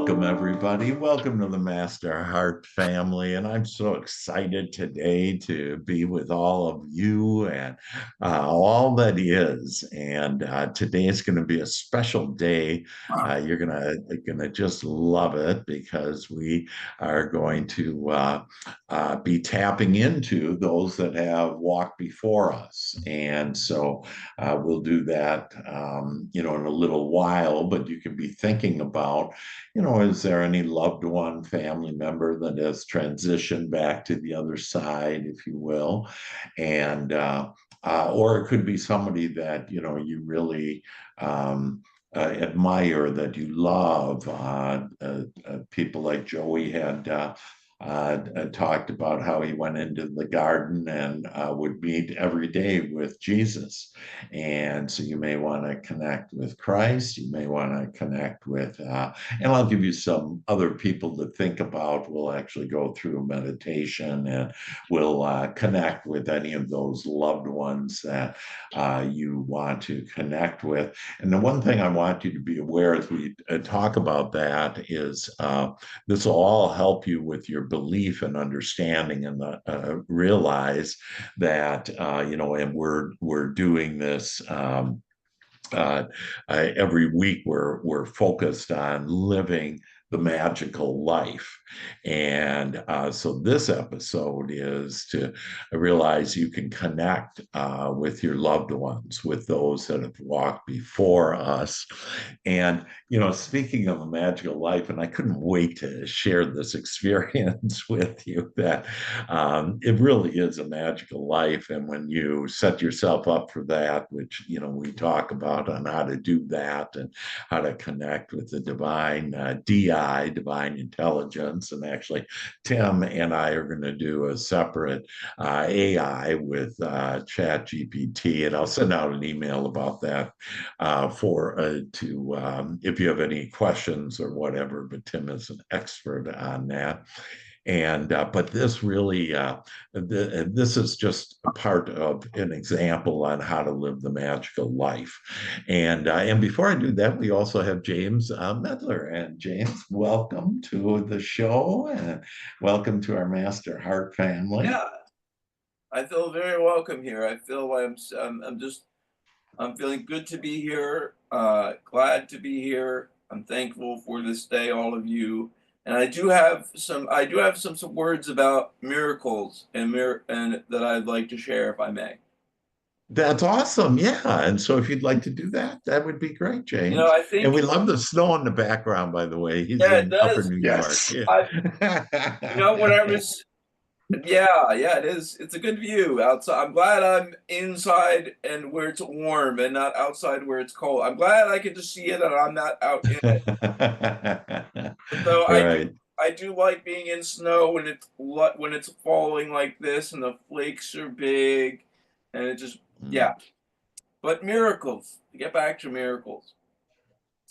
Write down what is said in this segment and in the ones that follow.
Welcome, everybody. Welcome to the Master Heart family. And I'm so excited today to be with all of you and all that is. And today is going to be a special day. You're gonna just love it because we are going to be tapping into those that have walked before us. And so we'll do that, in a little while. But you can be thinking about, is there any loved one, family member that has transitioned back to the other side, if you will? And or it could be somebody that you really admire, that you love. People like Joey had talked about how he went into the garden and would meet every day with Jesus. And so you may want to connect with Christ. You may want to connect with, and I'll give you some other people to think about. We'll actually go through a meditation and we'll connect with any of those loved ones that you want to connect with. And the one thing I want you to be aware as we talk about that is this will all help you with your belief and understanding, and realize that and we're doing this. Every week we're focused on living the magical life. And so this episode is to realize you can connect with your loved ones, with those that have walked before us. And, speaking of a magical life, and I couldn't wait to share this experience with you, that it really is a magical life. And when you set yourself up for that, which, we talk about on how to do that and how to connect with the divine, DI, divine intelligence. And actually, Tim and I are going to do a separate AI with Chat GPT, and I'll send out an email about that if you have any questions or whatever. But Tim is an expert on that. And but this really, this is just a part of an example on how to live the magical life. And before I do that, we also have James Medler. And James, welcome to the show, and welcome to our Master Heart family. Yeah, I feel very welcome here. I feel I'm feeling good to be here. Glad to be here. I'm thankful for this day, all of you. And I do have some words about miracles and that I'd like to share if I may. That's awesome. Yeah. And so if you'd like to do that, that would be great, You know, James. I And we think love the snow in the background, by the way. He's yeah, it in Upper does. New York. Yes. I you Yeah. know when I was yeah, it is. It's a good view outside. I'm glad I'm inside and where it's warm and not outside where it's cold. I'm glad I can just see it and I'm not out in it. Though Right. I do like being in snow when it's falling like this and the flakes are big and it just Mm, yeah. But miracles. To get back to miracles.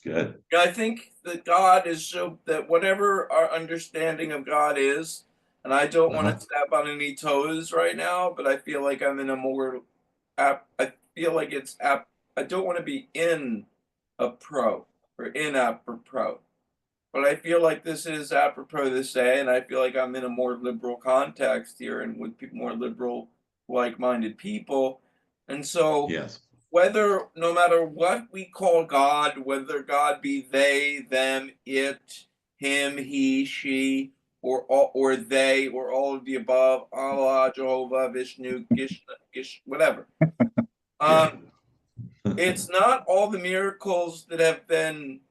good. Yeah, I think that God is so that whatever our understanding of God is, and I don't want Uh-huh. to step on any toes right now, but I feel like I'm in a more app. I feel like it's app. I don't want to be in a pro or in apropos, but I feel like this is apropos this day, and I feel like I'm in a more liberal context here and with people, more liberal, like-minded people, and so Yes. whether no matter what we call God, whether God be they, them, it, him, he, she, or they, or all of the above, Allah, Jehovah, Vishnu, Gish, whatever. Good. Um, it's not all the miracles that have been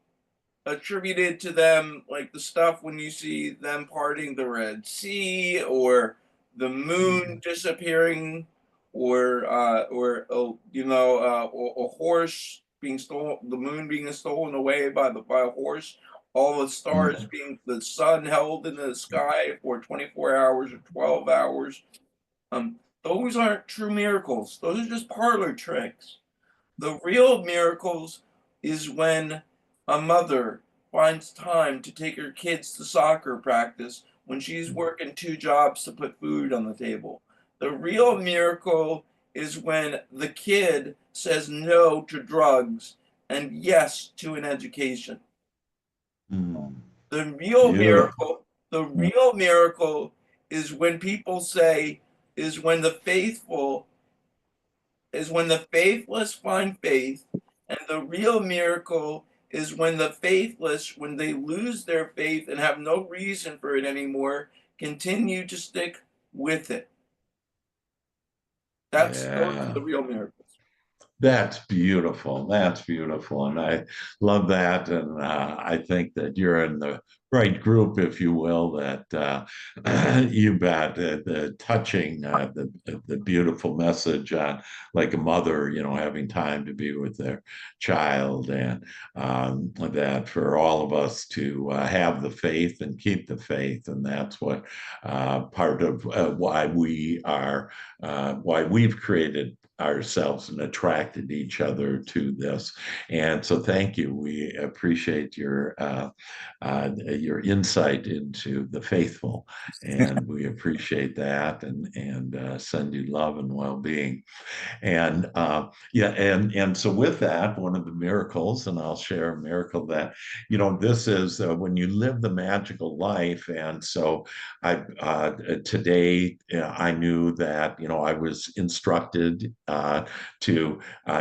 attributed to them, like the stuff when you see them parting the Red Sea or the moon disappearing, or a horse being stolen, the moon being stolen away by a horse, all the stars Mhm. being the sun held in the sky for 24 hours or 12 hours. Those aren't true miracles. Those are just parlor tricks. The real miracles is when a mother finds time to take her kids to soccer practice when she's working two jobs to put food on the table. The real miracle is when the kid says no to drugs and yes to an education. Mm. The real Beautiful. miracle, the real miracle is when people say, is when the faithful, is when the faithless find faith, and the real miracle is when the faithless, when they lose their faith and have no reason for it anymore, continue to stick with it. Those are the Yeah. real miracles. That's beautiful. That's beautiful. And I love that. And I think that you're in the right group, if you will, that you bet the touching, the beautiful message on like a mother, having time to be with their child, and that for all of us to have the faith and keep the faith. And that's what part of why we've created ourselves and attracted each other to this. And so, thank you. We appreciate your insight into the faithful, and we appreciate that, and send you love and well-being. And yeah, and so with that, one of the miracles, and I'll share a miracle that, this is when you live the magical life. And so I today I knew that I was instructed to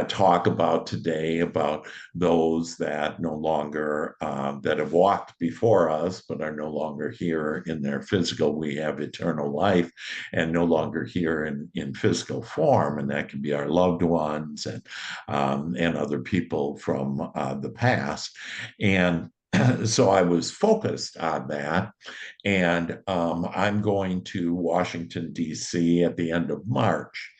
talk about today about those that no longer that have walked before us but are no longer here in their physical. We have eternal life and no longer here in physical form, and that can be our loved ones and other people from the past. And so I was focused on that, and I'm going to Washington, D.C. at the end of March.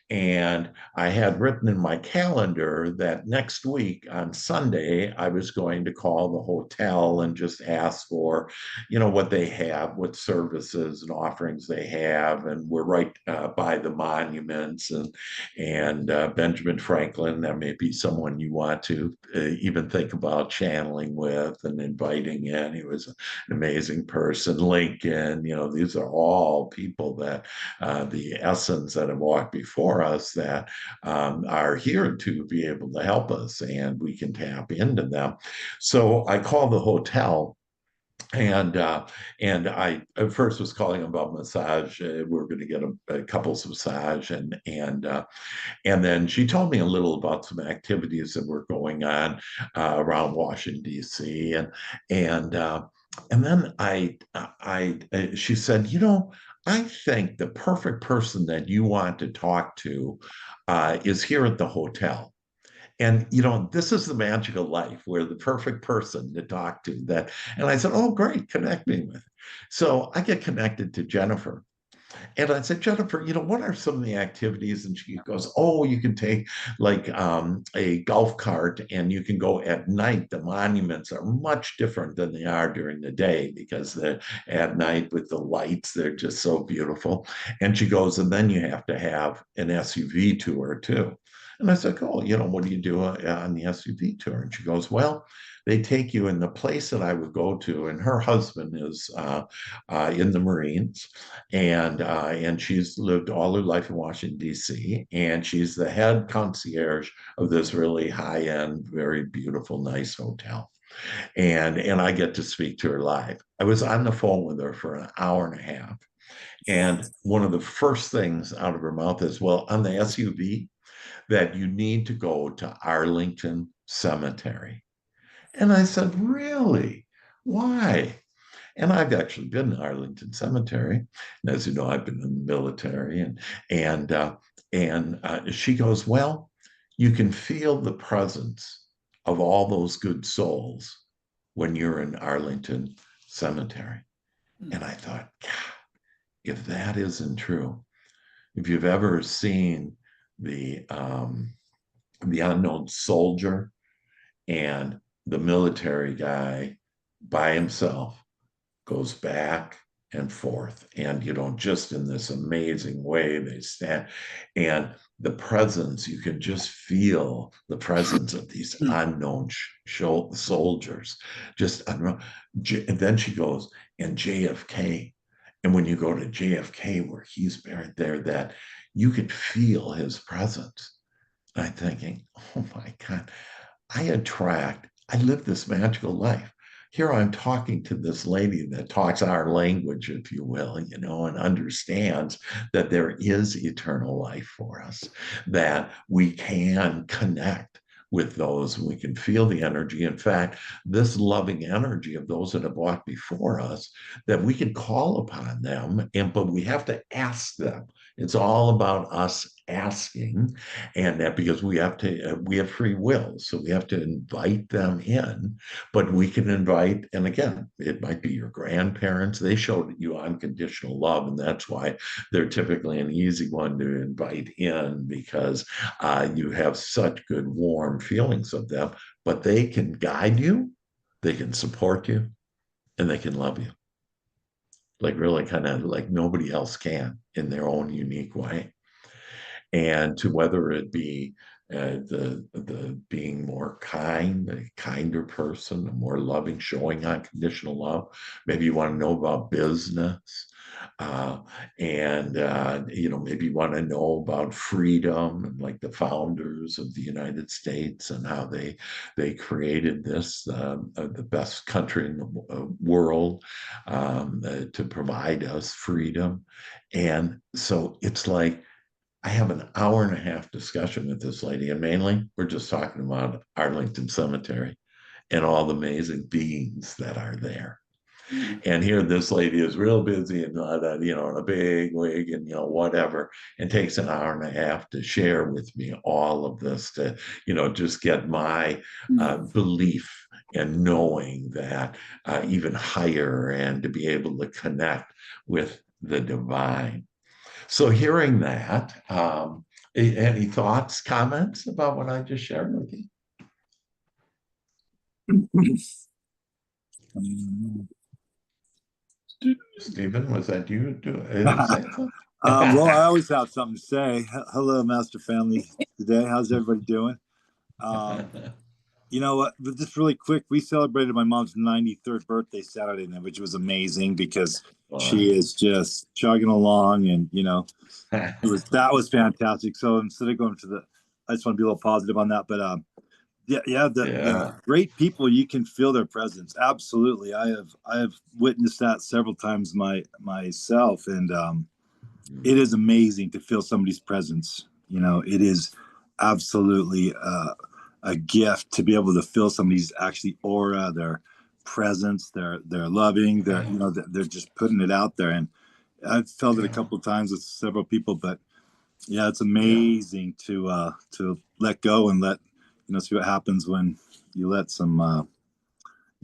And I had written in my calendar that next week on Sunday, I was going to call the hotel and just ask for, what they have, what services and offerings they have. And we're right by the monuments and Benjamin Franklin. That may be someone you want to even think about channeling with and inviting in. He was an amazing person. Lincoln, these are all people that the essence that have walked before us that are here to be able to help us, and we can tap into them. So I called the hotel, and I at first was calling about massage. We were going to get a couples massage, and then she told me a little about some activities that were going on around Washington D.C. And then she said, I think the perfect person that you want to talk to is here at the hotel. And this is the magical life where the perfect person to talk to that. And I said, oh, great, connect me with. So I get connected to Jennifer. And I said, Jennifer, what are some of the activities? And she goes, oh, you can take like a golf cart and you can go at night. The monuments are much different than they are during the day because at night with the lights, they're just so beautiful. And she goes, and then you have to have an SUV tour too. And I said, oh, what do you do on the SUV tour? And she goes, well, they take you in the place that I would go to. And her husband is in the Marines, and she's lived all her life in Washington, D.C., and she's the head concierge of this really high-end, very beautiful, nice hotel. And I get to speak to her live. I was on the phone with her for an hour and a half. And one of the first things out of her mouth is, well, on the SUV, that you need to go to Arlington Cemetery. And I said, really? Why? And I've actually been to Arlington Cemetery. And as you know, I've been in the military. And she goes, well, you can feel the presence of all those good souls when you're in Arlington Cemetery. And I thought, God, if that isn't true, if you've ever seen the unknown soldier and the military guy by himself goes back and forth, and just in this amazing way they stand, and the presence, you can just feel the presence of these unknown soldiers, just and then she goes, and JFK, and when you go to JFK where he's buried there, that you could feel his presence. I'm thinking, oh my God, I live this magical life. here I'm talking to this lady that talks our language, if you will, and understands that there is eternal life for us, that we can connect with those. We can feel the energy. In fact, this loving energy of those that have walked before us, that we can call upon them, but we have to ask them. It's all about us asking, and that because we have free will, so we have to invite them in. But we can invite, and again, it might be your grandparents. They showed you unconditional love, and that's why they're typically an easy one to invite in, because you have such good warm feelings of them. But they can guide you, they can support you, and they can love you, like really kind of like nobody else can, in their own unique way. And to whether it be the being more kind, a kinder person, a more loving, showing unconditional love. Maybe you want to know about business, uh, and maybe you want to know about freedom, and like the founders of the United States, and how they created this, the best country in the world, to provide us freedom. And so it's like, I have an hour and a half discussion with this lady, and mainly we're just talking about Arlington Cemetery and all the amazing beings that are there. Mm. And here, this lady is real busy and in a big wig and whatever, and takes an hour and a half to share with me all of this, to just get my belief and knowing that even higher, and to be able to connect with the divine. So hearing that, any thoughts, comments about what I just shared with you? Stephen, was that you saying something? Well, I always have something to say. Hello, Master Family today. How's everybody doing? You know what? But just really quick, we celebrated my mom's 93rd birthday Saturday night, which was amazing because she is just chugging along, and that was fantastic. So instead of going to I just want to be a little positive on that. But the great people, you can feel their presence. Absolutely, I have witnessed that several times myself, and it is amazing to feel somebody's presence. It is absolutely a gift to be able to feel somebody's actually aura, their presence, their loving, they're just putting it out there. And I've felt it a couple of times with several people, but yeah, it's amazing to let go and let see what happens when you let some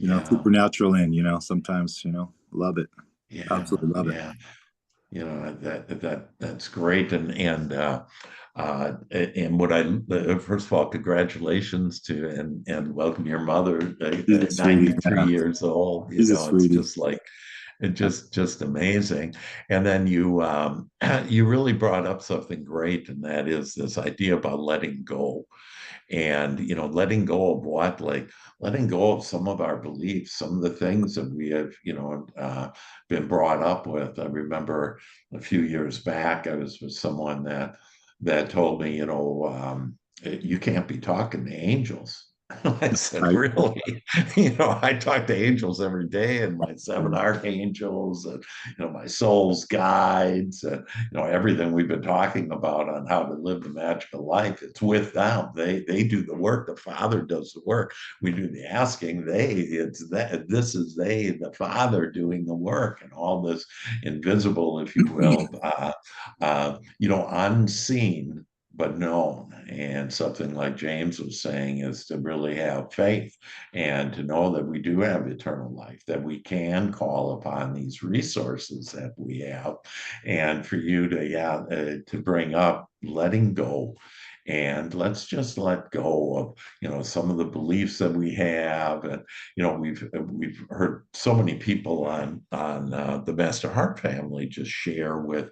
supernatural in. Sometimes love it. Absolutely love it. That's great. And what first of all, congratulations to and welcome your mother, 93 years old. It's just like, just amazing. And then you you really brought up something great, and that is this idea about letting go. And letting go of what? Like letting go of some of our beliefs, some of the things that we have been brought up with. I remember a few years back, I was with someone that told me, you can't be talking to angels. I said, really? I talk to angels every day, and my 7 archangels, and my soul's guides, and everything we've been talking about on how to live the magical life. It's with them. They do the work. The Father does the work. We do the asking. This is the Father doing the work, and all this invisible, if you will, unseen but known. And something like James was saying is to really have faith, and to know that we do have eternal life, that we can call upon these resources that we have. And for you to bring up letting go, and let's just let go of some of the beliefs that we have. And we've heard so many people on the Master Heart Family just share with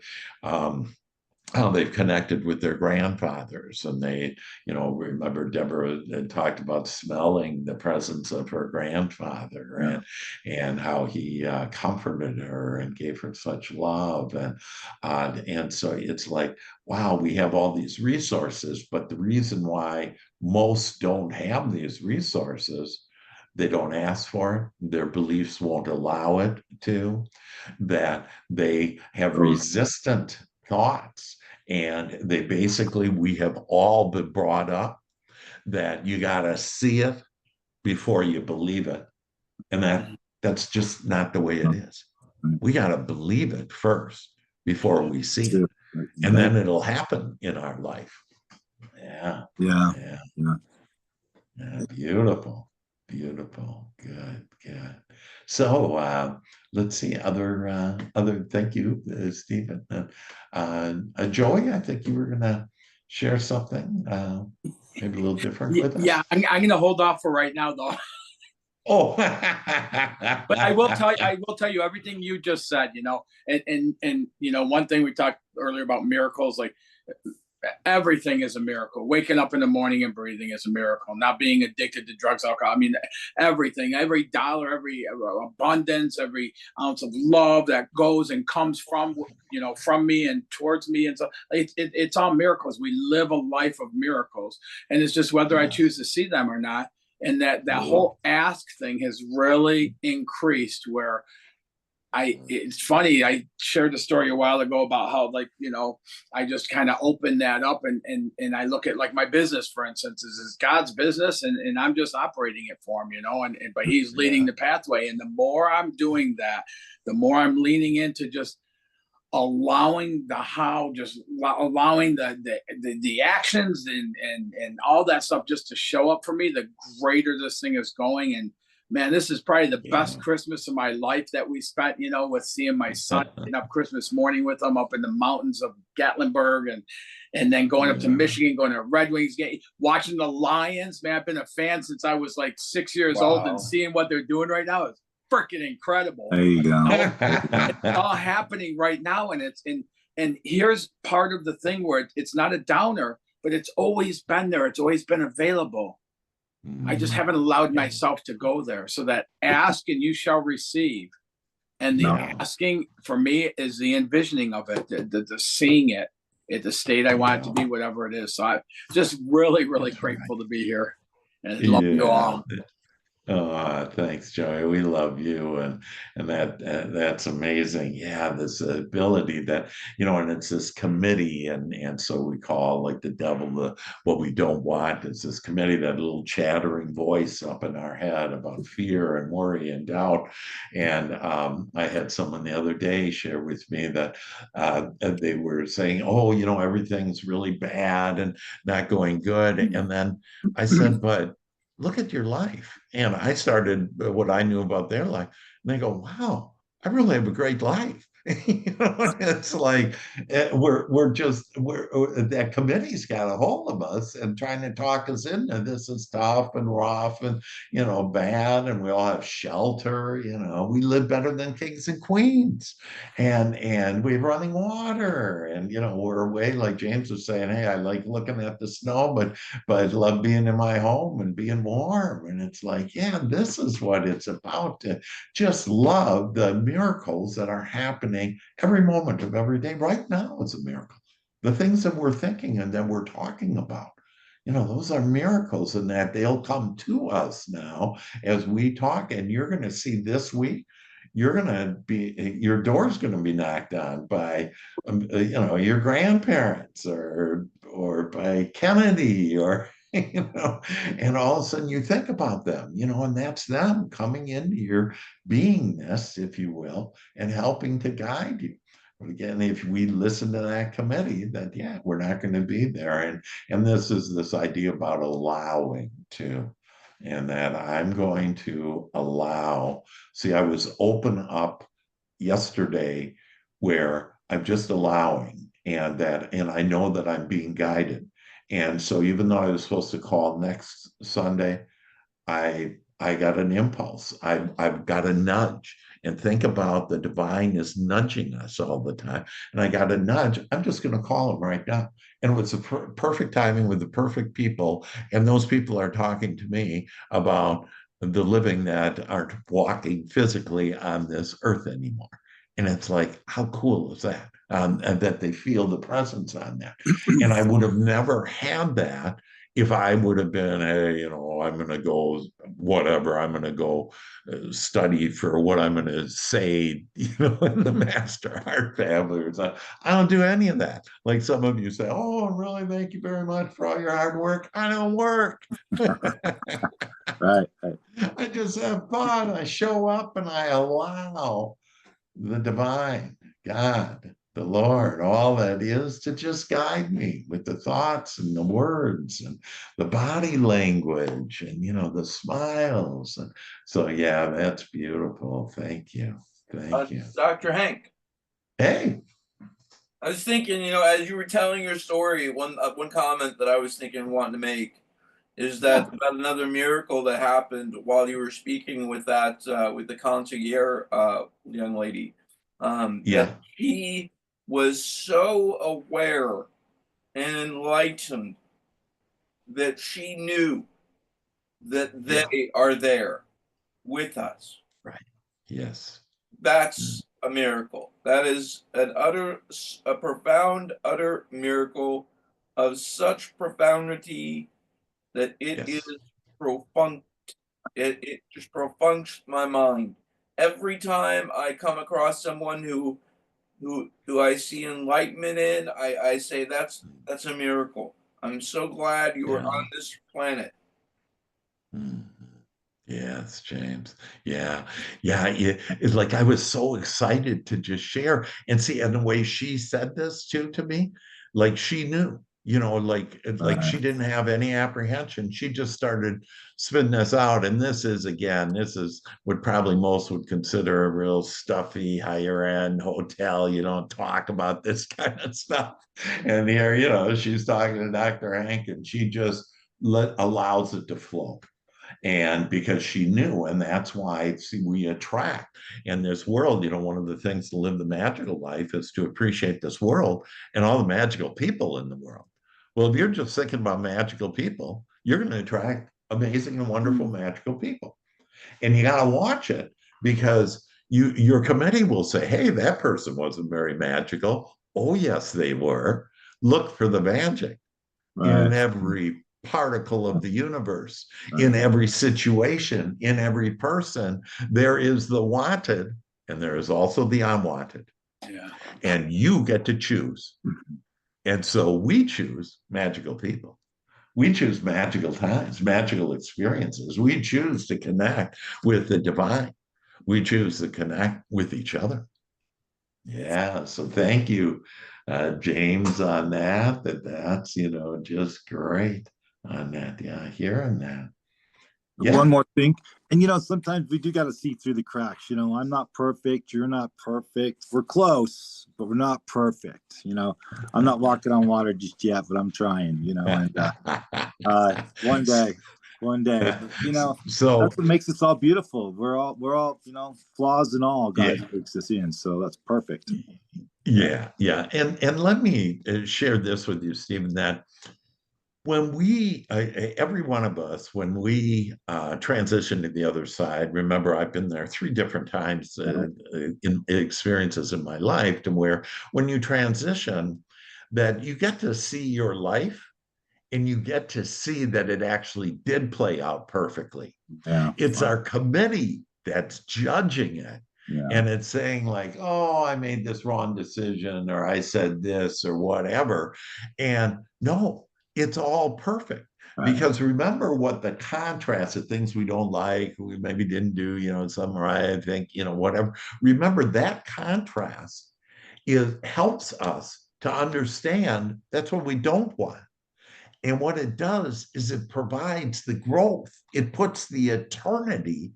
how they've connected with their grandfathers. And they, remember Deborah had talked about smelling the presence of her grandfather, and how he comforted her and gave her such love. And so it's like, wow, we have all these resources, but the reason why most don't have these resources, they don't ask for it, their beliefs won't allow it to, that they have resistant thoughts. And they basically, we have all been brought up that you got to see it before you believe it. And that's just not the way it is. We got to believe it first before we see it. And then it'll happen in our life. Yeah. Yeah. Yeah. Yeah. Yeah. Beautiful. Beautiful. Good. Good. So let's see. Other. Thank you, Stephen. Joey, I think you were gonna share something, maybe a little different with us. Yeah, I'm going to hold off for right now, though. Oh, But I will tell you everything you just said, and one thing we talked earlier about miracles, like everything is a miracle. Waking up in the morning and breathing is a miracle. Not being addicted to drugs, alcohol. I mean, everything, every dollar, every abundance, every ounce of love that goes and comes from me and towards me, and so it's all miracles. We live a life of miracles, and it's just whether I choose to see them or not. And that whole ask thing has really increased, where it's funny, I shared a story a while ago about how, I just kind of opened that up, and I look at, like, my business, for instance, is God's business, and I'm just operating it for him, but he's leading the pathway. And the more I'm doing that, the more I'm leaning into just allowing the how, just allowing the actions and all that stuff just to show up for me, the greater this thing is going. And man, this is probably the best Christmas of my life that we spent, with seeing my son up Christmas morning with him up in the mountains of Gatlinburg, and then going up to Michigan, going to Red Wings game, watching the Lions. Man, I've been a fan since I was like 6 years old, and seeing what they're doing right now is freaking incredible. There you go. It's all happening right now, and here's part of the thing where it's not a downer, but it's always been there. It's always been available. I just haven't allowed myself to go there. So that ask and you shall receive. And the asking for me is the envisioning of it, the seeing it at the state I want it to be, whatever it is. So I'm just really, really grateful to be here, and love you all. Oh, thanks, Joey. We love you, and that's amazing. Yeah, this ability that, and it's this committee, and so we call, like, the devil, what we don't want is this committee, that little chattering voice up in our head about fear and worry and doubt. And I had someone the other day share with me that they were saying, oh, everything's really bad and not going good. And then I said, but look at your life. And I started what I knew about their life. And they go, wow, I really have a great life. It's like that committee's got a hold of us and trying to talk us into this is tough and rough and bad, and we all have shelter. We live better than kings and queens, and we have running water, and we're away, like James was saying, hey, I like looking at the snow, but I love being in my home and being warm. And it's like, yeah, this is what it's about, to just love the miracles that are happening every moment of every day. Right now, it's a miracle. The things that we're thinking and that we're talking about, those are miracles, and that they'll come to us now as we talk. And you're going to see this week, your door's going to be knocked on by, your grandparents or by Kennedy, or and all of a sudden you think about them, and that's them coming into your beingness, if you will, and helping to guide you. But again, if we listen to that committee, that we're not going to be there. And this is this idea about allowing too, and that I'm going to allow. See, I was open up yesterday where I'm just allowing, and I know that I'm being guided. And so even though I was supposed to call next Sunday, I got an impulse. I've got a nudge. And think about, the divine is nudging us all the time. And I got a nudge. I'm just going to call him right now. And it was a perfect timing with the perfect people. And those people are talking to me about the living that aren't walking physically on this earth anymore. And it's like, how cool is that? And that they feel the presence on that. And I would have never had that if I would have been, hey, I'm going to go, whatever, I'm going to go study for what I'm going to say, in the Master Art family or something. I don't do any of that. Like some of you say, oh, really, thank you very much for all your hard work. I don't work. Right, right. I just have fun. I show up and I allow the divine, God, the Lord, all that is to just guide me with the thoughts and the words and the body language and, the smiles. And so, yeah, that's beautiful. Thank you. Thank you. Dr. Hank, Hey. I was thinking, as you were telling your story, one comment that I was thinking wanting to make is that about another miracle that happened while you were speaking with that with the concierge young lady. Yeah. That she was so aware and enlightened that she knew that they are there with us. Right. Yes. That's a miracle. That is a profound, utter miracle of such profundity that it Yes. is profound. It just profuncts my mind. Every time I come across someone who I see enlightenment in, I say that's a miracle. I'm so glad you are Yeah. on this planet. Mhm. Yes, James. Yeah. Yeah. It's like I was so excited to just share and see, and the way she said this too to me, like she knew, like she didn't have any apprehension. She just started spitting this out. And this is what probably most would consider a real stuffy, higher end hotel. You don't talk about this kind of stuff. And here, she's talking to Dr. Hank and she just allows it to flow, and because she knew, and that's why we attract in this world. One of the things to live the magical life is to appreciate this world and all the magical people in the world. Well, if you're just thinking about magical people, you're going to attract amazing and wonderful magical people, and you got to watch it, because your committee will say, hey, that person wasn't very magical. Oh yes, they were. Look for the magic in Right, every particle of the universe, in right. every situation, in every person. There is the wanted, and there is also the unwanted. Yeah. And you get to choose. And so we choose magical people. We choose magical times, magical experiences. We choose to connect with the divine. We choose to connect with each other. Yeah, so thank you, James, on that. That's just great on that. Yeah, hearing that. One Yeah, more thing, and sometimes we do got to see through the cracks. I'm not perfect. You're not perfect. We're close, but we're not perfect. I'm not walking on water just yet, but I'm trying. And one day, but, so that's what makes us all beautiful. We're all, flaws and all. God yeah, makes us in, so that's perfect. yeah, and let me share this with you, Stephen. That when every one of us, when we transition to the other side, remember, I've been there 3 different times in experiences in my life, to where when you transition, that you get to see your life and you get to see that it actually did play out perfectly. Yeah, It's our committee that's judging it. yeah, And it's saying, like, oh, I made this wrong decision, or I said this, or whatever. And no, it's all perfect. right. Because remember what the contrast of things we don't like, we maybe didn't do, some right, I think, whatever. Remember that contrast helps us to understand that's what we don't want. And what it does is it provides the growth. It puts the eternity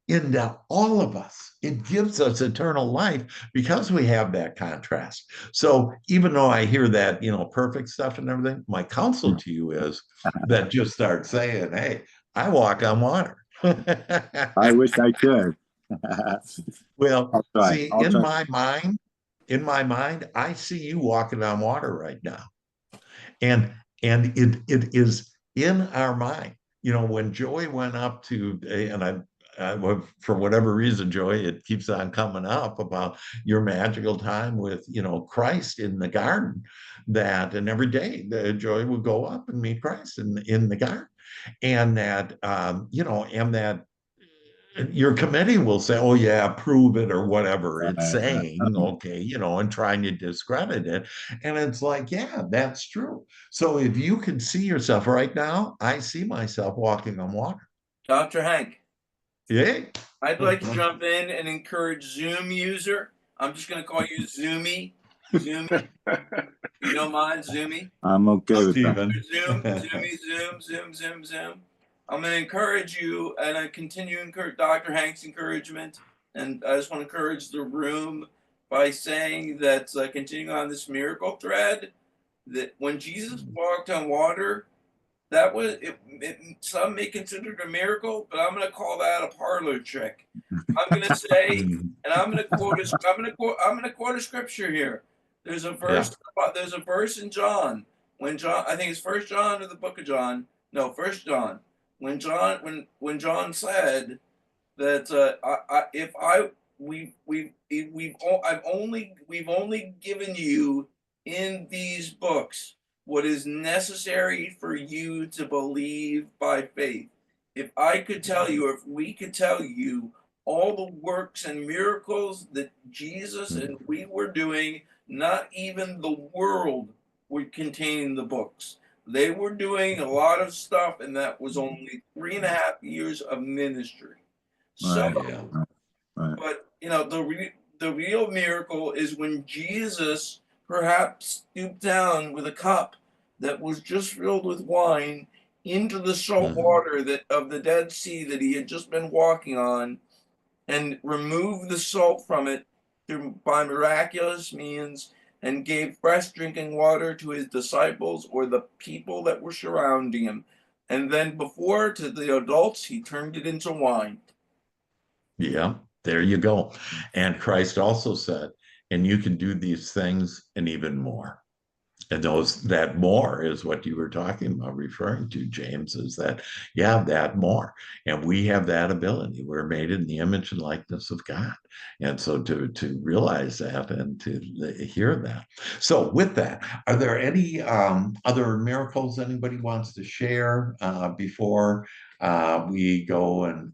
into all of us. It gives us eternal life because we have that contrast. So even though I hear that, perfect stuff and everything, my counsel to you is that just start saying, hey, I walk on water. I wish I could. Well, I'll try. see, I'll try. in my mind, I see you walking on water right now. And it is in our mind. When Joy went up to, and for whatever reason, Joy, it keeps on coming up about your magical time with, Christ in the garden. And every day, Joy would go up and meet Christ in the garden, and that, and that your committee will say, oh yeah, prove it or whatever it's saying, okay, and trying to discredit it. And it's like, yeah, that's true. So if you can see yourself right now, I see myself walking on water. Dr. Hank, Yeah. I'd like to jump in and encourage Zoom user. I'm just going to call you Zoomy. Zoomy. You don't mind, Zoomy? I'm okay with that. Steven. Zoom, Zoomy, Zoom, Zoom, Zoom, Zoom. I'm going to encourage you, and I continue to encourage Dr. Hank's encouragement. And I just want to encourage the room by saying that, continuing on this miracle thread, that when Jesus walked on water, that was some may consider it a miracle, but I'm going to call that a parlor trick. I'm going to say, and I'm going to quote a scripture here. There's a verse. Yeah. There's a verse in John, when John, I think it's First John or the Book of John. No, First John. When John said that we've only given you in these books what is necessary for you to believe by faith. If I could tell you, if we could tell you all the works and miracles that Jesus and we were doing, not even the world would contain the books. They were doing a lot of stuff, and that was only 3.5 years of ministry. So, right. But the real miracle is when Jesus perhaps stooped down with a cup that was just filled with wine into the salt water of the Dead Sea that he had just been walking on, and removed the salt from it by miraculous means, and gave fresh drinking water to his disciples or the people that were surrounding him. And then to the adults, he turned it into wine. Yeah, there you go. And Christ also said, and you can do these things and even more. And that more is what you were talking about, referring to, James, is that, that more. And we have that ability. We're made in the image and likeness of God. And so to realize that and to hear that. So with that, are there any other miracles anybody wants to share before we go and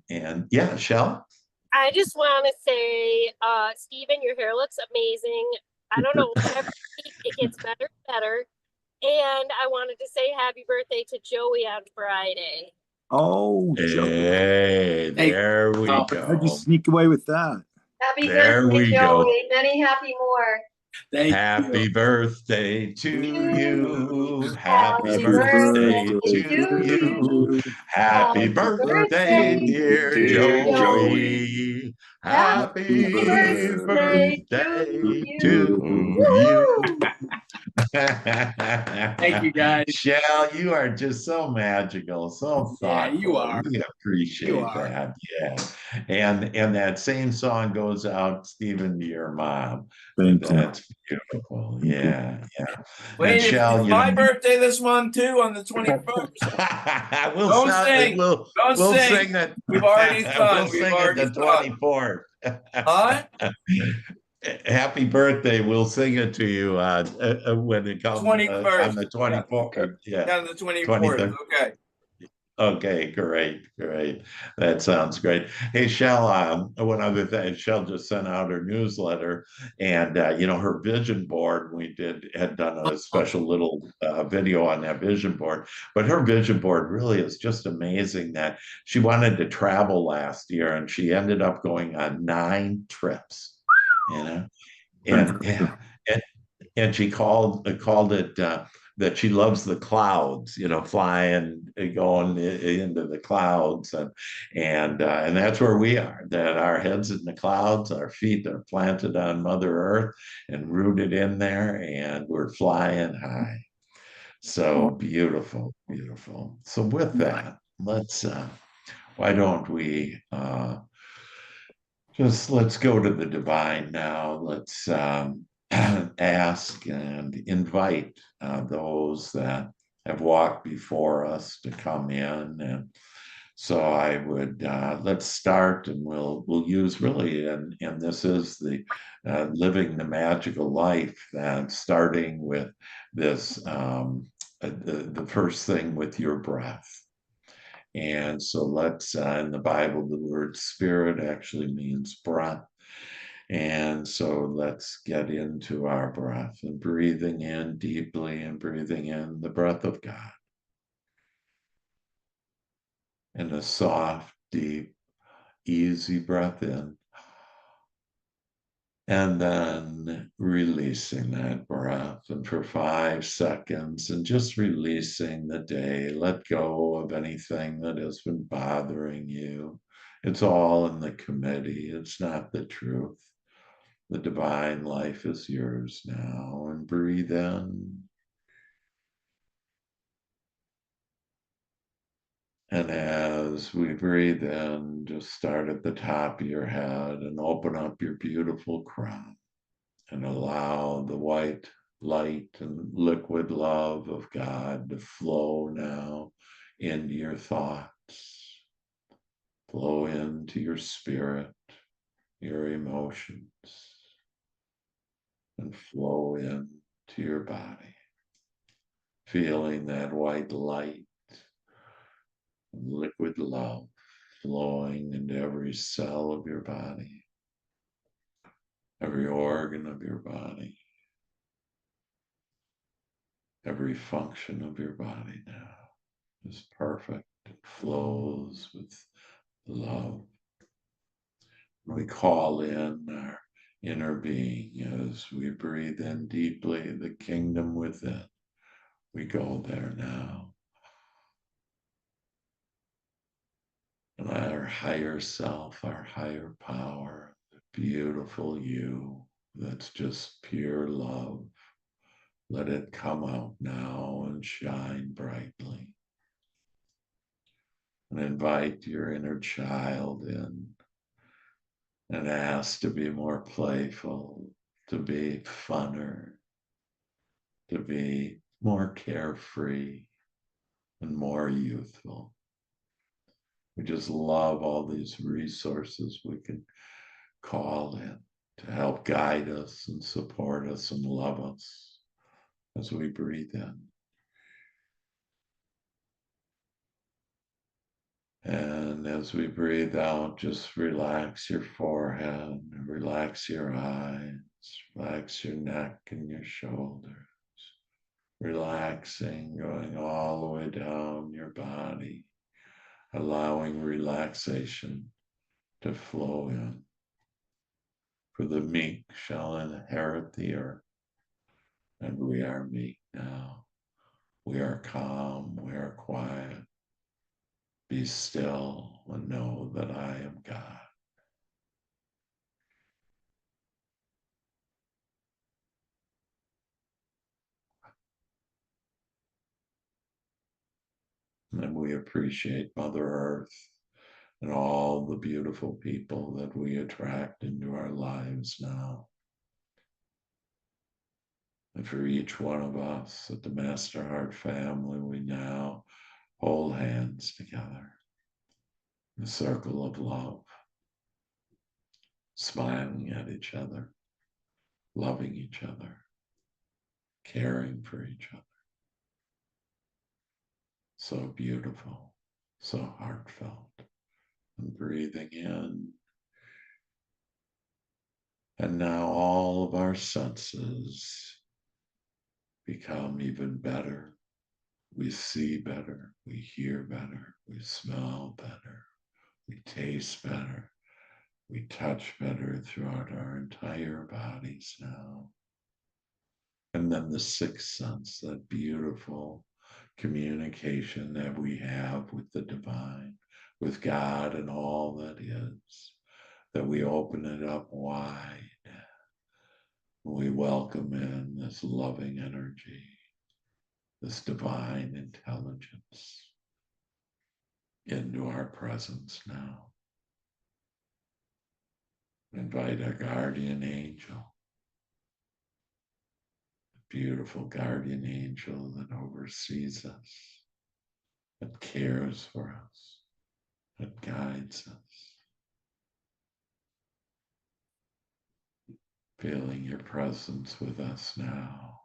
Shell? I just want to say, Stephen, your hair looks amazing. I don't know, every week it gets better and better. And I wanted to say happy birthday to Joey on Friday. Oh, hey, there we go. How'd you sneak away with that? Happy birthday, Joey. Many happy more. Happy birthday to you. Happy birthday to you. Happy birthday, dear Joey. Happy birthday to you. Thank you, guys. Shell, you are just so magical, so thoughtful. Yeah, you are. We appreciate that. Yeah. And that same song goes out, Stephen, to your mom. That's beautiful. Yeah. Wait, Shell, it's my birthday this month too, on the 21st. We'll sing that. We've already sung. We'll sing it the 24th. Huh? Happy birthday. We'll sing it to you when it comes 21st. On the 24th. Yeah, on the 24th. Okay. Okay, great. That sounds great. Hey, Shell, one other thing, Shell just sent out her newsletter, and her vision board, had done a special little video on that vision board, but her vision board really is just amazing. That she wanted to travel last year, and she ended up going on 9 trips, and she called it that she loves the clouds, flying, going into the clouds, and that's where we are. That our heads in the clouds, our feet are planted on Mother Earth and rooted in there, and we're flying high. So beautiful. So with that, let's why don't we let's go to the divine now. Let's ask and invite those that have walked before us to come in and So I would let's start, and we'll use really, and this is the living the magical life, that starting with this the first thing with your breath. And so let's in the Bible, the word spirit actually means breath. And so let's get into our breath and breathing in deeply and breathing in the breath of God. And a soft, deep, easy breath in. And then releasing that breath. And for 5 seconds, and just releasing the day. Let go of anything that has been bothering you. It's all in the committee. It's not the truth. The divine life is yours now. And breathe in. And as we breathe in, just start at the top of your head and open up your beautiful crown and allow the white light and liquid love of God to flow now into your thoughts, flow into your spirit, your emotions, and flow into your body, feeling that white light and liquid love flowing into every cell of your body, every organ of your body, every function of your body now is perfect. It flows with love. We call in our inner being as we breathe in deeply the kingdom within. We go there now. And our higher self, our higher power, the beautiful you that's just pure love. Let it come out now and shine brightly. And invite your inner child in and ask to be more playful, to be funner, to be more carefree and more youthful. We just love all these resources we can call in to help guide us and support us and love us as we breathe in. And as we breathe out, just relax your forehead, relax your eyes, relax your neck and your shoulders, relaxing, going all the way down your body, allowing relaxation to flow in. For the meek shall inherit the earth, and we are meek now. We are calm, we are quiet. Be still and know that I am God. And we appreciate Mother Earth and all the beautiful people that we attract into our lives now. And for each one of us at the Master Heart family, we now hold hands together in a circle of love, smiling at each other, loving each other, caring for each other. So beautiful, so heartfelt, and breathing in. And now all of our senses become even better. We see better, we hear better, we smell better, we taste better, we touch better throughout our entire bodies now. And then the sixth sense, that beautiful communication that we have with the divine, with God and all that is, that we open it up wide. We welcome in this loving energy, this divine intelligence into our presence now. Invite our guardian angel, the beautiful guardian angel that oversees us, that cares for us, that guides us. Feeling your presence with us now,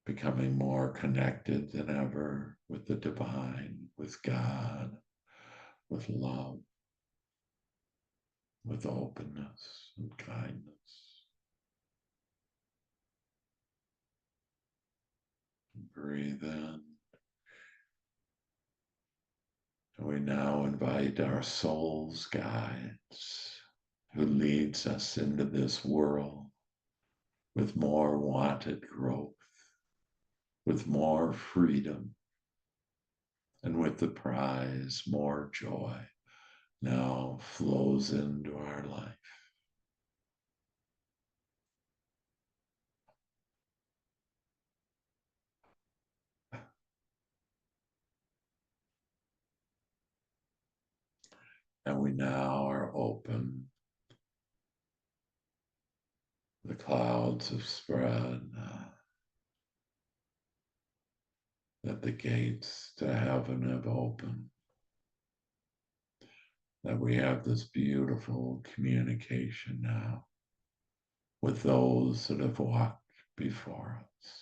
becoming more connected than ever with the divine, with God, with love, with openness and kindness. Breathe in. We now invite our soul's guides who leads us into this world with more wanted growth, with more freedom, and with the prize more joy now flows into our life. And we now are open. The clouds have spread, that the gates to heaven have opened, that we have this beautiful communication now with those that have walked before us.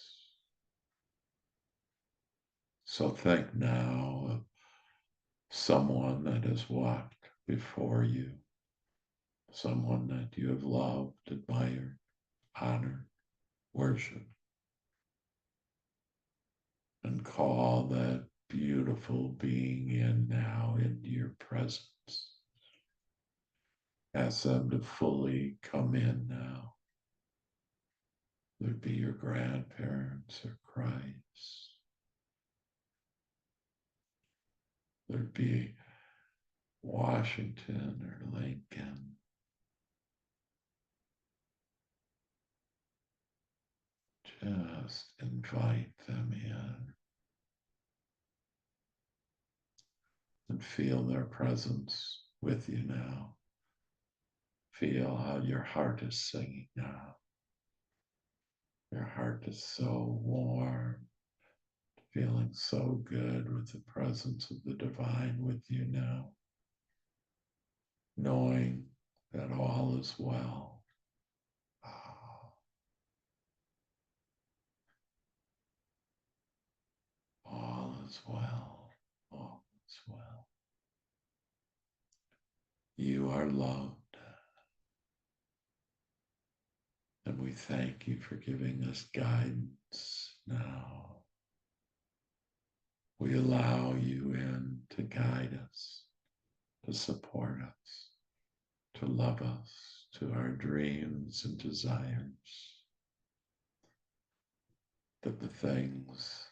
So think now of someone that has walked before you, someone that you have loved, admired, honored, worshiped, and call that beautiful being in now into your presence. Ask them to fully come in now. There'd be your grandparents or Christ. There'd be Washington or Lincoln. Just invite them in and feel their presence with you now. Feel how your heart is singing now. Your heart is so warm, feeling so good with the presence of the divine with you now, knowing that all is well. All is well. All is well. You are loved. And we thank you for giving us guidance now. We allow you in to guide us, to support us, to love us, to our dreams and desires. That the things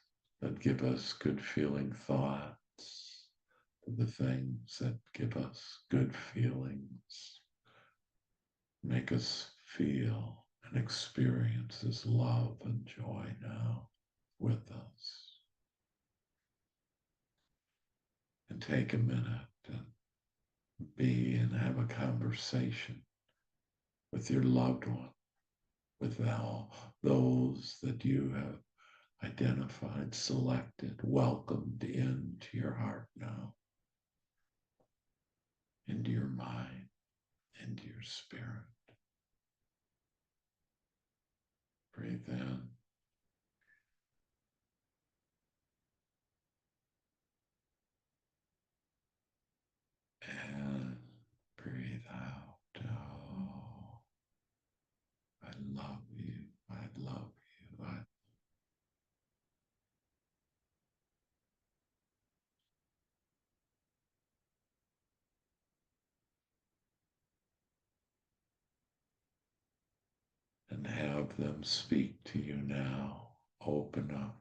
that give us good feeling thoughts, the things that give us good feelings, make us feel and experience this love and joy now with us. And take a minute and be and have a conversation with your loved one, with all those that you have identified, selected, welcomed into your heart now, into your mind, into your spirit. Breathe in. And breathe out. Oh, I love you. I love you. And have them speak to you now. Open up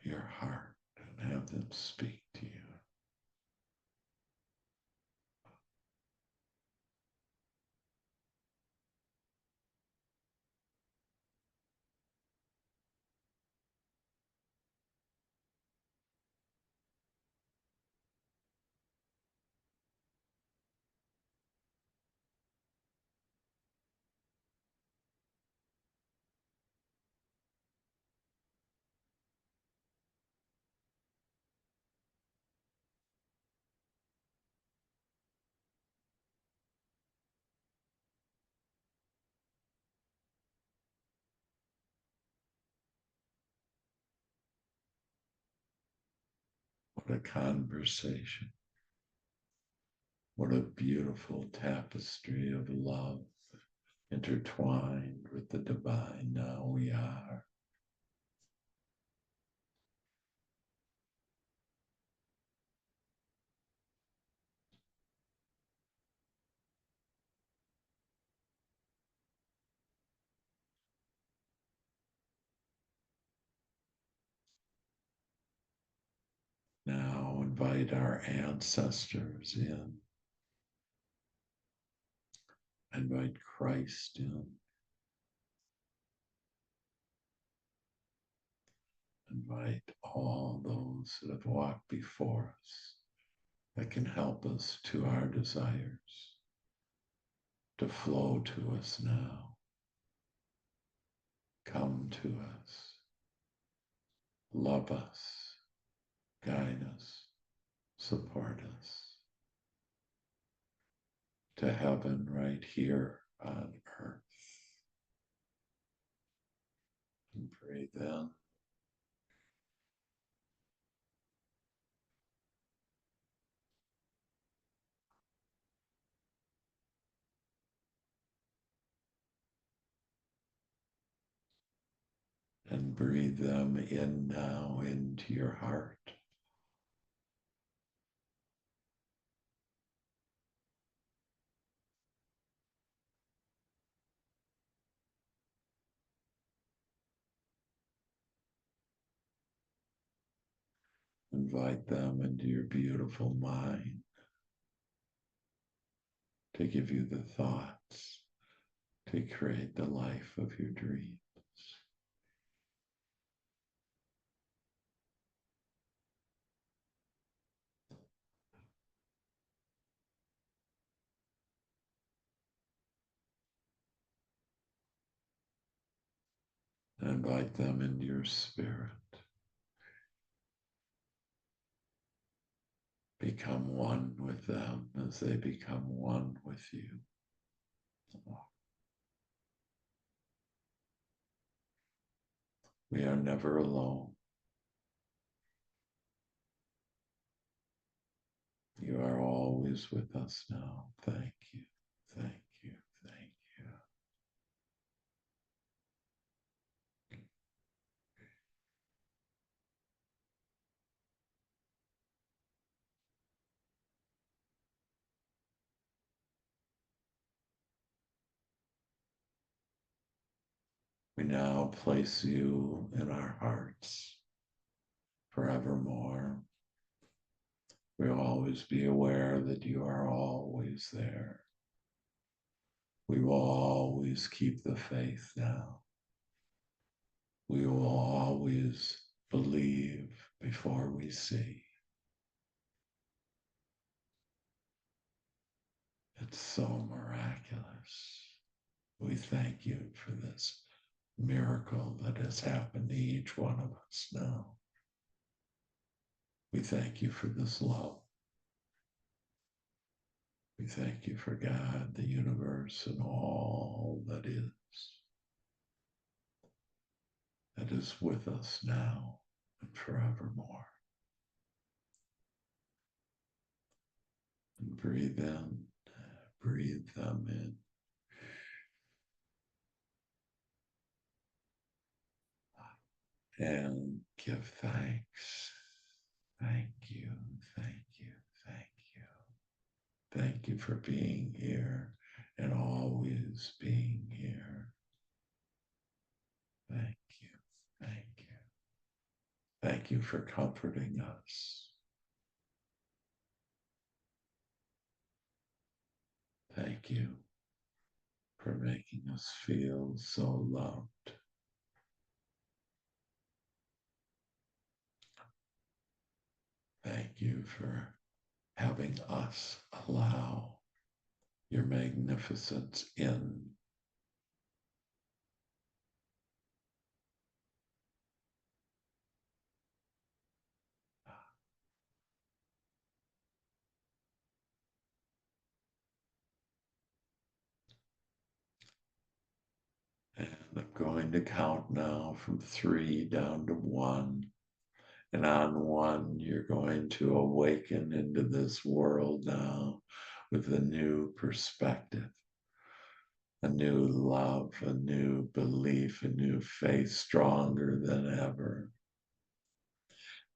your heart and have them speak to you. What a conversation. What a beautiful tapestry of love intertwined with the divine. Now we are. Now invite our ancestors in. Invite Christ in. Invite all those that have walked before us that can help us to our desires to flow to us now. Come to us. Love us. Guide us. Support us to heaven right here on earth. And breathe in. And breathe them in now into your heart. Invite them into your beautiful mind to give you the thoughts to create the life of your dreams. Invite them into your spirit. Become one with them as they become one with you. We are never alone. You are always with us now. Thank you. Thank you. Thank you. We now place you in our hearts forevermore. We'll always be aware that you are always there. We will always keep the faith now. We will always believe before we see. It's so miraculous. We thank you for this miracle that has happened to each one of us now. We thank you for this love. We thank you for God, the universe, and all that is with us now and forevermore. And breathe in, breathe them in. And give thanks. Thank you, thank you, thank you. Thank you for being here and always being here. Thank you, thank you. Thank you for comforting us. Thank you for making us feel so loved. Thank you for having us allow your magnificence in. And I'm going to count now from 3 down to 1. And on one, you're going to awaken into this world now with a new perspective, a new love, a new belief, a new faith, stronger than ever.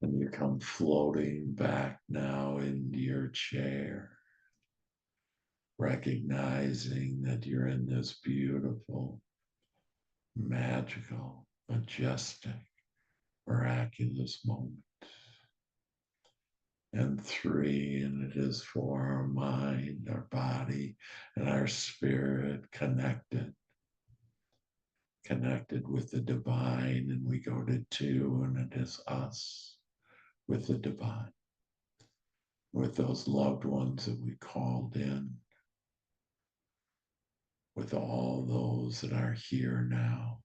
And you come floating back now into your chair, recognizing that you're in this beautiful, magical, majestic, miraculous moment. And 3, and it is for our mind, our body, and our spirit connected with the divine. And we go to 2, and it is us with the divine, with those loved ones that we called in, with all those that are here now,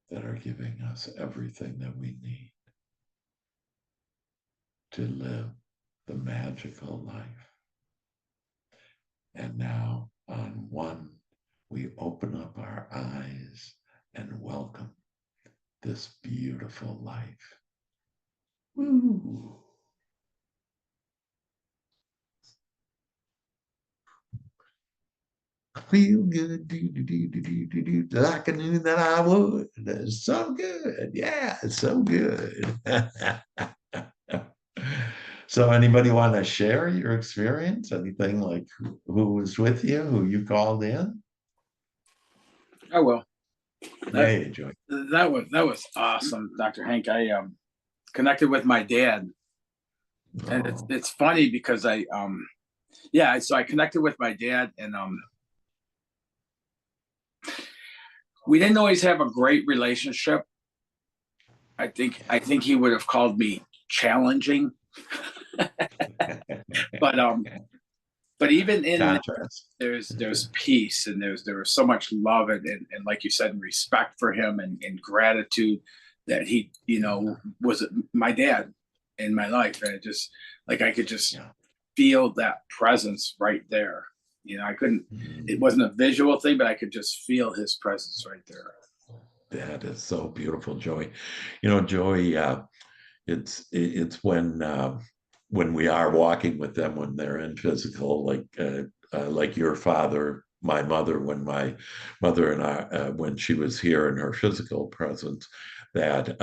that are giving us everything that we need to live the magical life. And now on 1, we open up our eyes and welcome this beautiful life. Woo! Feel good, do, like I knew that I would. It's so good. Yeah, it's so good. So anybody want to share your experience? Anything like who was with you, who you called in? I will. Hey, Joy. That was awesome, Dr. Hank. I connected with my dad, and it's funny because so I connected with my dad, and we didn't always have a great relationship. I think he would have called me challenging. But even in that, there's peace, and there was so much love and like you said, respect for him and gratitude that he, was my dad in my life. And it just, like, I could just feel that presence right there. I couldn't, it wasn't a visual thing, but I could just feel his presence right there. That is so beautiful, Joey. Joey, it's when we are walking with them, when they're in physical, like your father, my mother, when my mother and I, when she was here in her physical presence, that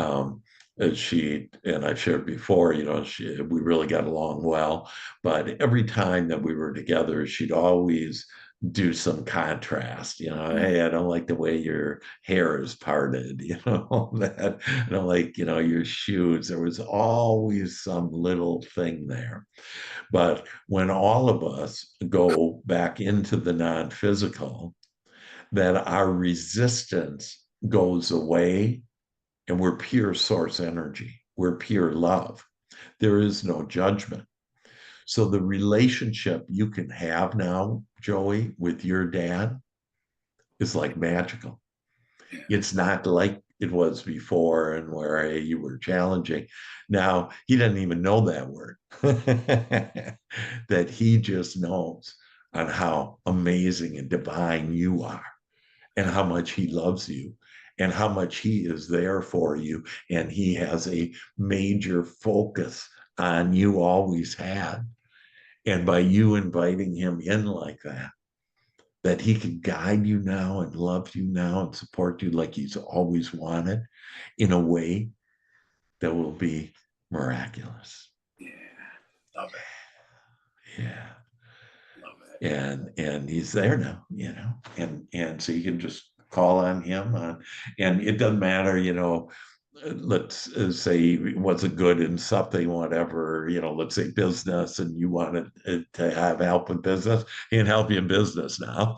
she, and I've shared before, we really got along well, but every time that we were together, she'd always do some contrast, hey, I don't like the way your hair is parted, that I don't like, your shoes. There was always some little thing there. But when all of us go back into the non-physical, that our resistance goes away, and we're pure source energy. We're pure love. There is no judgment. So the relationship you can have now, Joey, with your dad is like magical. It's not like it was before, and where, hey, you were challenging. Now, he doesn't even know that word. That he just knows on how amazing and divine you are, and how much he loves you, and how much he is there for you. And he has a major focus on you, always had. And by you inviting him in like that he can guide you now and love you now and support you like he's always wanted, in a way that will be miraculous. Yeah, love it. Yeah. Love it. And he's there now, and so you can just call on him, and it doesn't matter, let's say he wasn't good in something, whatever, let's say business, and you wanted to have help in business, he can help you in business now.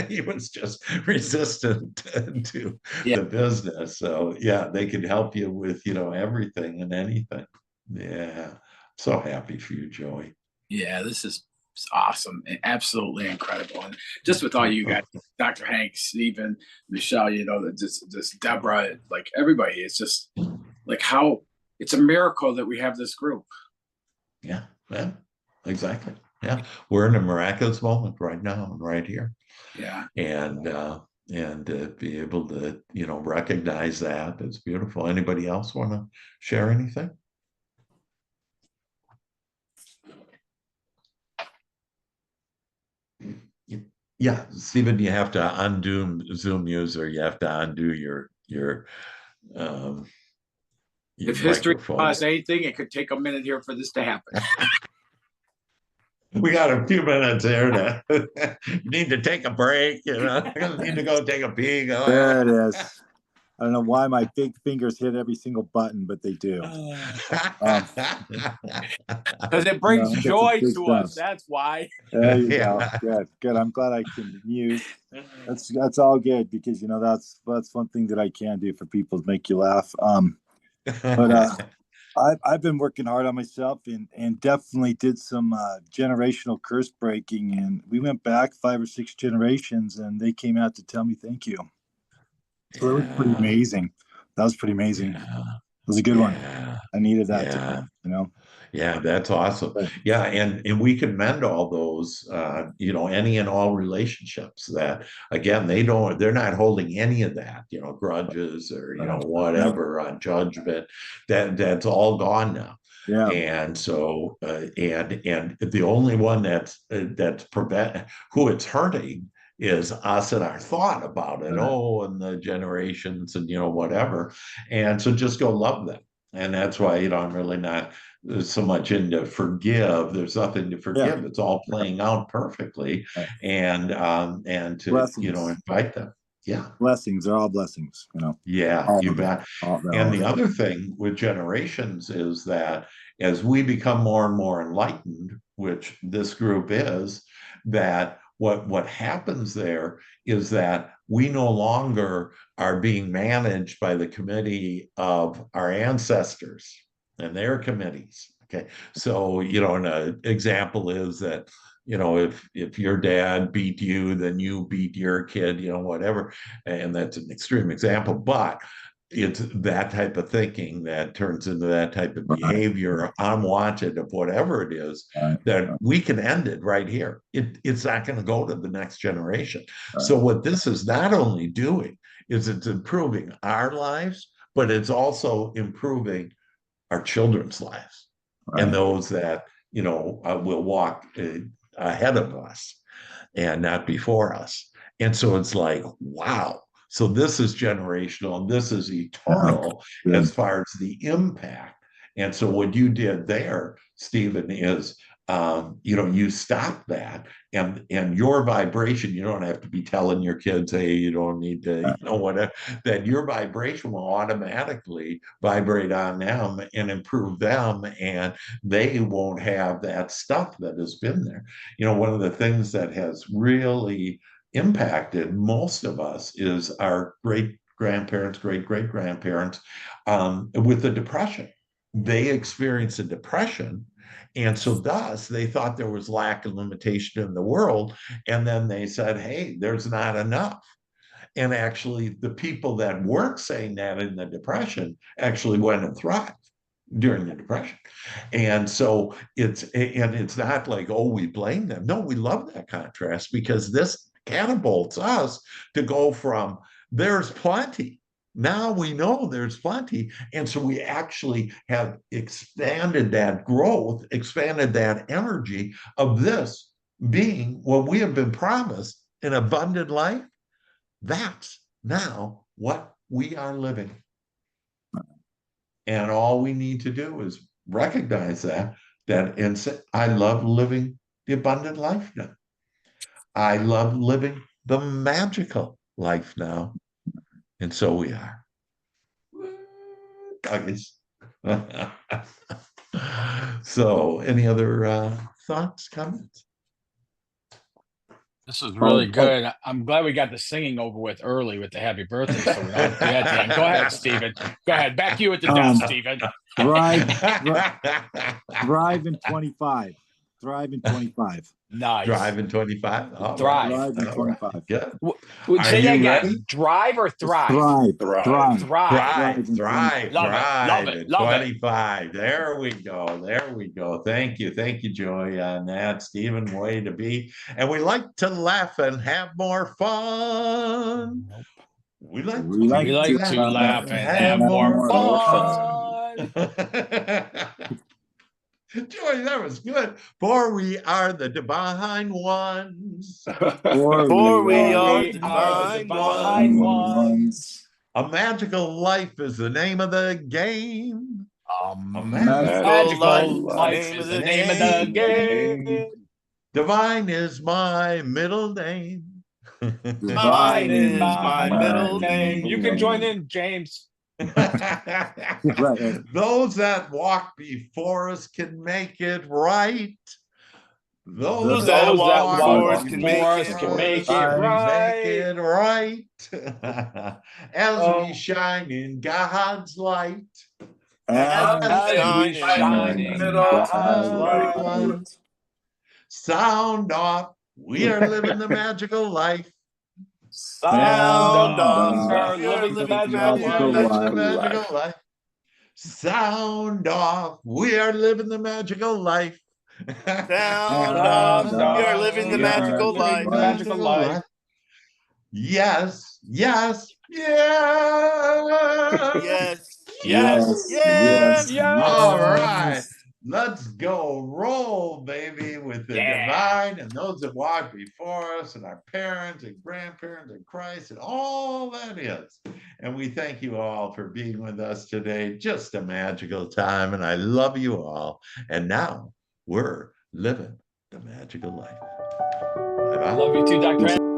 He was just resistant to the business. So yeah, they can help you with, everything and anything. Yeah. So happy for you, Joey. Yeah, this is awesome and absolutely incredible. And just with all you guys, Dr. Hank, Stephen, Michelle, this Deborah, like everybody, it's just like how it's a miracle that we have this group. Yeah, exactly. Yeah, we're in a miraculous moment right now, right here. Yeah. And and to be able to, recognize that. It's beautiful. Anybody else want to share anything? Yeah, Stephen, you have to undo Zoom user. You have to undo your If history microphone. taught us anything, it could take a minute here for this to happen. We got a few minutes here to need to take a break, need to go take a pee. There it is. I don't know why my big fingers hit every single button, but they do. Because it brings No, joy that's to big us. stuff. That's why. There you Yeah. go. Good. I'm glad I can mute. That's all good because that's one thing that I can do for people to make you laugh. But I've been working hard on myself and definitely did some generational curse breaking, and we went back 5 or 6 generations, and they came out to tell me thank you. So that was pretty amazing. That was pretty amazing. Yeah. It was a good one. Yeah. I needed that Yeah. today, Yeah, that's awesome. Right. Yeah, and we can mend all those, any and all relationships that, again, they're not holding any of that, grudges or whatever on judgment. That's all gone now. Yeah. And so, and the only one that's who it's hurting is us and our thought about it. Right. Oh, and the generations and whatever. And so just go love them. And that's why I'm really not so much into forgive. There's nothing to forgive. Yeah. It's all playing out perfectly, Right. and to Blessings. invite them. Yeah. Blessings. They're all blessings. Yeah, all you of them. bet. All And the other thing with generations is that as we become more and more enlightened, which this group is, that what happens there is that we no longer are being managed by the committee of our ancestors and their committees. Okay, so an example is that if your dad beat you, then you beat your kid, whatever, and that's an extreme example, but it's that type of thinking that turns into that type of behavior, unwanted, of whatever it is, that we can end it right here. It's not going to go to the next generation. So what this is not only doing is it's improving our lives, but it's also improving our children's lives and those that will walk ahead of us and not before us. And so it's like, wow. So this is generational and this is eternal as far as the impact. And so what you did there, Stephen, is you stop that and your vibration, you don't have to be telling your kids, hey, you don't need to, whatever, that your vibration will automatically vibrate on them and improve them, and they won't have that stuff that has been there. One of the things that has really impacted most of us is our great-grandparents, great-great-grandparents with the Depression. They experienced a depression, and so thus they thought there was lack and limitation in the world, and then they said, hey, there's not enough. And actually the people that weren't saying that in the Depression actually went and thrived during the Depression. And so it's not like, oh, we blame them. No, we love that contrast, because this catapults us to go from there's plenty. Now we know there's plenty. And so we actually have expanded that growth, expanded that energy of this being what we have been promised, an abundant life. That's now what we are living. And all we need to do is recognize that and say, I love living the abundant life now. I love living the magical life now. And so we are. So any other thoughts, comments? This is really good. I'm glad we got the singing over with early with the happy birthday. So we don't have to be at the end. Go ahead, Stephen. Go ahead. Back to you at the desk, Stephen. Thrive in 25. Thrive in 25. Nice. Driving 25. All Thrive. Thrive in All 25. Good. Would Are say that you again. ready? Drive or thrive? Thrive. Thrive. Thrive. Thrive. Thrive, Love it, love it, at love it. 25. There we go. There we go. Thank you, Joey, on that. Stephen, way to be. And we like to laugh and have more fun. We like We like to laugh and have more fun. Joey, that was good. For we are the divine ones. For we are We the are the divine divine ones. A magical life is the name of the game. A magical life is the name of the game. Divine is my middle name. Mine is my middle name. You can join in, James. Right. Those that walk before us can make it right. Those that walk before us can make it Make it right. As we shine in God's light. As we shine in God's light. Sound off. We are living the magical life. Sound off. off. We are living the Magical magical life. life. Sound off. We are living the magical life. Sound off. We are living the magical life. Magical life. Yes, yes, yes. Yes. Yes. All right. Let's go roll, baby, with the divine and those that walk before us and our parents and grandparents and Christ and all that is. And we thank you all for being with us today. Just a magical time. And I love you all. And now we're living the magical life. Bye-bye. Love you too, Dr.